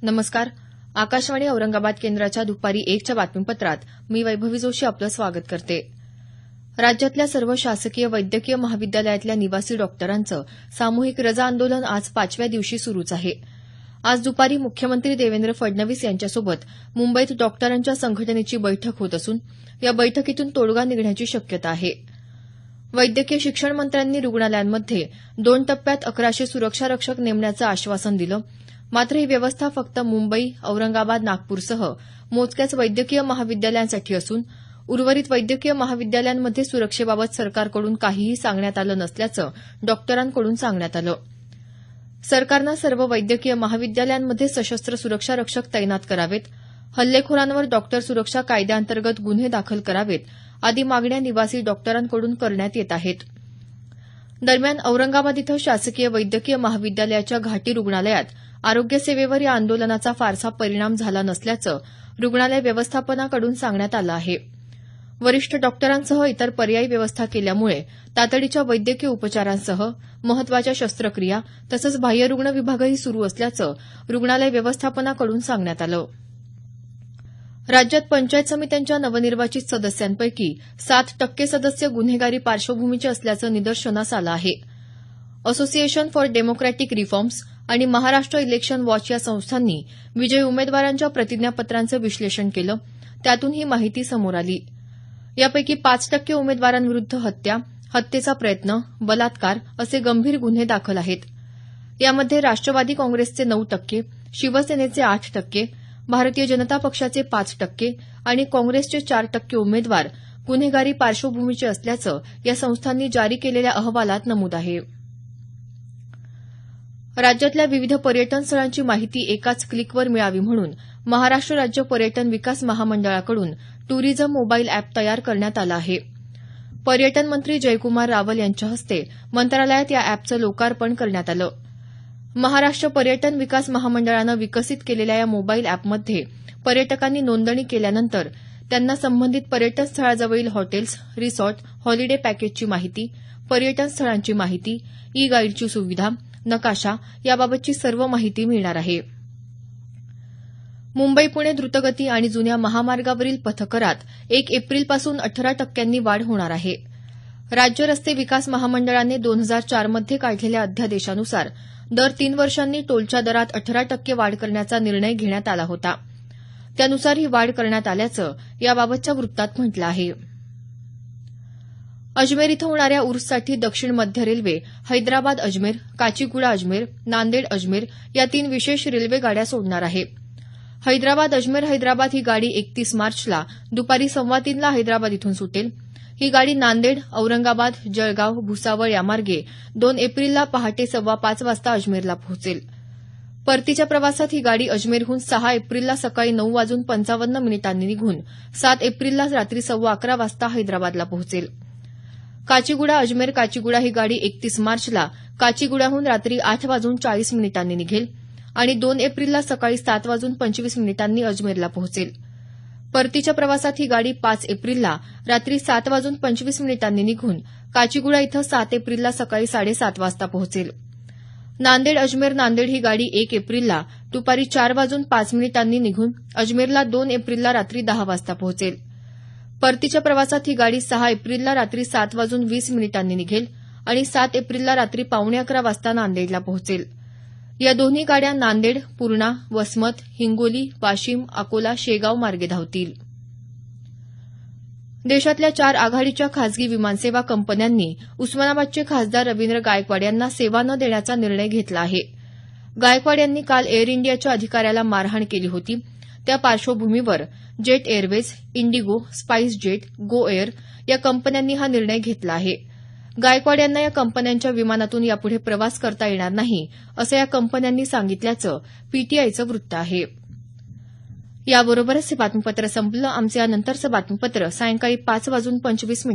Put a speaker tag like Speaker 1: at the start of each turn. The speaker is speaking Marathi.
Speaker 1: नमस्कार. आकाशवाणी औरंगाबाद केंद्राच्या दुपारी 1च्या बातमीपत्रात मी वैभवी जोशी आपलं स्वागत करते. राज्यातल्या सर्व शासकीय वैद्यकीय महाविद्यालयातल्या निवासी डॉक्टरांचं सामूहिक रजा आंदोलन आज 5व्या दिवशी सुरूच आहे. आज दुपारी मुख्यमंत्री देवेंद्र फडणवीस यांच्यासोबत मुंबईत डॉक्टरांच्या संघटनेची बैठक होत असून या बैठकीतून तोडगा निघण्याची शक्यता आहे. वैद्यकीय शिक्षण मंत्र्यांनी रुग्णालयांमध्ये 2 टप्प्यात 1100 सुरक्षारक्षक नेमण्याचं आश्वासन दिलं. मात्र ही व्यवस्था फक्त मुंबई, औरंगाबाद, नागपूरसह मोजक्याच वैद्यकीय महाविद्यालयांसाठी असून उर्वरित वैद्यकीय महाविद्यालयांमध्ये सुरक्षेबाबत सरकारकडून काहीही सांगण्यात आलं नसल्याचं डॉक्टरांकडून सांगण्यात आलं. सरकारनं सर्व वैद्यकीय महाविद्यालयांमध्ये सशस्त्र सुरक्षारक्षक तैनात करावेत, हल्लेखोरांवर डॉक्टर सुरक्षा कायद्याअंतर्गत गुन्हे दाखल करावेत आदी मागण्या निवासी डॉक्टरांकडून करण्यात येत आहेत. दरम्यान औरंगाबाद इथं शासकीय वैद्यकीय महाविद्यालयाच्या घाटी रुग्णालयात आरोग्य सेवेवर या आंदोलनाचा फारसा परिणाम झाला नसल्याचं रुग्णालय व्यवस्थापनाकडून सांगण्यात आलं आहे. वरिष्ठ डॉक्टरांसह इतर पर्यायी व्यवस्था केल्यामुळे तातडीच्या वैद्यकीय उपचारांसह महत्वाच्या शस्त्रक्रिया तसंच बाह्यरुग्ण विभागही सुरू असल्याचं रुग्णालय व्यवस्थापनाकडून सांगण्यात आलं. राज्यात पंचायत समित्यांच्या नवनिर्वाचित सदस्यांपैकी 7% सदस्य गुन्हेगारी पार्श्वभूमीचे असल्याचं निदर्शनास आलं आहे. असोसिएशन फॉर डेमोक्रॅटिक रिफॉर्म्स आणि महाराष्ट्र इलेक्शन वॉच या संस्थांनी विजयी उमेदवारांच्या प्रतिज्ञापत्रांचं विश्लेषण केलं. त्यातून ही माहिती समोर आली. यापैकी 5% उमेदवारांविरुद्ध हत्या, हत्येचा प्रयत्न, बलात्कार असे गंभीर गुन्हे दाखल आहेत. यामध्ये राष्ट्रवादी काँग्रेसचे 9%, शिवसेनेचे 8%, भारतीय जनता पक्षाचे 5% आणि काँग्रेसचे 4% उमेदवार गुन्हेगारी पार्श्वभूमीचे असल्याचं या संस्थांनी जारी केलेल्या अहवालात नमूद आहे. राज्यातल्या विविध पर्यटन स्थळांची माहिती एकाच क्लिकवर मिळावी म्हणून महाराष्ट्र राज्य पर्यटन विकास महामंडळाकडून टुरिझम मोबाईल अॅप तयार करण्यात आलं आहे. पर्यटन मंत्री जयकुमार रावल यांच्या हस्ते मंत्रालयात या अॅपचं लोकार्पण करण्यात आलं. महाराष्ट्र पर्यटन विकास महामंडळानं विकसित केलेल्या या मोबाईल अॅपमध्ये पर्यटकांनी नोंदणी केल्यानंतर त्यांना संबंधित पर्यटन स्थळाजवळील हॉटेल्स, रिसॉर्ट, हॉलिडे पॅकेजची माहिती, पर्यटन स्थळांची माहिती, ई गाईडची सुविधा, नकाशा याबाबतची सर्व माहिती मिळणार आहे. मुंबई पुणे द्रुतगती आणि जुन्या महामार्गावरील पथकरात 1 एप्रिलपासून 18% वाढ होणार आहे. राज्य रस्ते विकास महामंडळाने 2004 मध्ये काढलेल्या अध्यादेशानुसार दर 3 वर्षांनी टोलच्या दरात 18% वाढ करण्याचा निर्णय घेण्यात आला होता. त्यानुसार ही वाढ करण्यात आल्याचं याबाबतच्या वृत्तात म्हटलं आहे. अजमेर इथं होणाऱ्या उर्ससाठी दक्षिण मध्य रेल्वे हैदराबाद अजमेर, काचीगुडा अजमेर, नांदेड अजमेर या 3 विशेष रेल्वे गाड्या सोडणार आहे. हैदराबाद अजमेर हैदराबाद ही गाडी 31 मार्चला दुपारी 3:15ला हैदराबाद इथून सुटेल. ही गाडी नांदेड, औरंगाबाद, जळगाव, भुसावळ यामार्गे 2 एप्रिलला पहाटे 5:15 वाजता अजमेरला पोहोचेल. परतीच्या प्रवासात ही गाडी अजमेरहून 6 एप्रिलला सकाळी 9:55 निघून 7 एप्रिलला रात्री 11:15 वाजता हैदराबादला पोहोचेल. काचीगुडा अजमेर काचीगुडा ही गाडी 31 मार्चला काचीगुडाहून रात्री 8:40 निघेल आणि 2 एप्रिलला सकाळी 7:25 अजमेरला पोहोचेल. परतीच्या प्रवासात ही गाडी 5 एप्रिलला रात्री 7:25 निघून काचीगुडा इथं 7 एप्रिलला सकाळी 7:30 वाजता पोहोचेल. नांदेड अजमेर नांदेड ही गाडी 1 एप्रिलला दुपारी 4:05 निघून अजमेरला 2 एप्रिलला रात्री 10 वाजता पोहोचेल. परतीच्या प्रवासात ही गाडी 6 एप्रिलला रात्री 7:20 निघेल आणि 7 एप्रिलला रात्री 11:15 वाजता नांदेडला पोहोचेल. या दोन्ही गाड्या नांदेड, पूर्णा, वसमत, हिंगोली, वाशिम, अकोला, शेगाव मार्गे धावतील. देशातल्या 4 आघाडीच्या खासगी विमानसेवा कंपन्यांनी उस्मानाबादचे खासदार रवींद्र गायकवाड यांना सेवा न देण्याचा निर्णय घेतला आहे. गायकवाड यांनी काल एअर इंडियाच्या अधिकाऱ्याला मारहाण केली होती. त्या पार्श्वभूमीवर Jet Airways, IndiGo, SpiceJet, GoAir या कंपन्यांनी हा निर्णय घेतला आहे. गायकवाड यांना या कंपन्यांच्या विमानातून यापुढे प्रवास करता येणार नाही असं या कंपन्यांनी सांगितल्याचं पीटीआयचं वृत्त आहे. याबरोबरच हे बातमीपत्र संपलं. आमचं यानंतरचं बातमीपत्र सायंकाळी 5:25